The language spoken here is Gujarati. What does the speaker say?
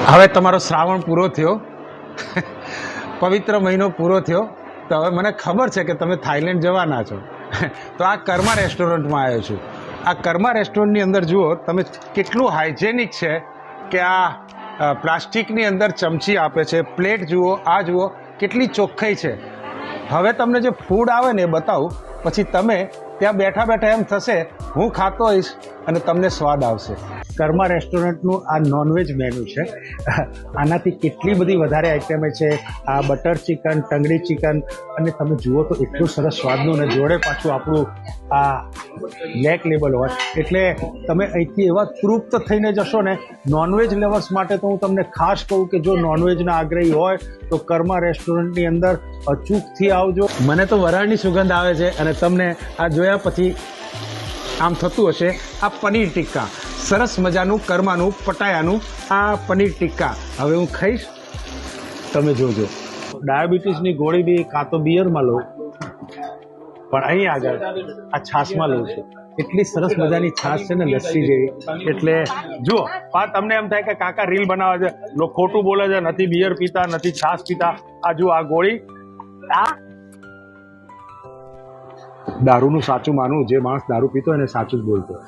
હવે તમારો શ્રાવણ પૂરો થયો, પવિત્ર મહિનો પૂરો થયો, તો હવે મને ખબર છે કે તમે થાઈલેન્ડ જવાના છો. તો આ કર્મા રેસ્ટોરન્ટમાં આવ્યો છું. આ કર્મા રેસ્ટોરન્ટની અંદર જુઓ તમે કેટલું હાઇજેનિક છે કે આ પ્લાસ્ટિકની અંદર ચમચી આપે છે, પ્લેટ જુઓ, આ જુઓ કેટલી ચોખ્ખાઈ છે. હવે તમને જે ફૂડ આવે ને એ બતાવું, પછી તમે ત્યાં બેઠા બેઠા એમ થશે હું ખાતો હોઈશ અને તમને સ્વાદ આવશે. કર્મા રેસ્ટોરન્ટનું આ નોનવેજ મેનુ છે. આનાથી કેટલી બધી વધારે આઈટમે છે. આ બટર ચિકન, ટંગડી ચિકન, અને તમે જુઓ તો એટલું સરસ સ્વાદનું, અને જોડે પાછું આપણું આ બ્લેક લેબલ હોય એટલે તમે અહીંથી એવા તૃપ્ત થઈને જશો ને. નોનવેજ લવર્સ માટે તો હું તમને ખાસ કહું કે જો નોનવેજના આગ્રહી હોય તો કર્મા રેસ્ટોરન્ટની અંદર અચૂકથી આવજો. મને તો વરાળની સુગંધ આવે છે, અને તમને આ જોયા પછી આમ થતું હશે. આ પનીર ટિક્કા, સરસ મજાનું કર્માનું પટાયાનું આ પનીર ટિક્કા હવે હું ખાઈશ, તમે જોજો. ડાયાબિટીસની ગોળી બી કાં તો બિયરમાં લો, પણ અહીં આગળ આ છાશમાં લઉં છું. એટલી સરસ મજાની છાશ છે ને, લસ્સી જેવી. એટલે જુઓ, તમને એમ થાય કે કાકા રીલ બનાવે છે, લોકો ખોટું બોલે છે, નથી બિયર પીતા, નથી છાશ પીતા. આ જુઓ આ ગોળી, આ દારૂનું સાચું માનવું, જે માણસ દારૂ પીતો એને સાચું જ બોલતો હોય.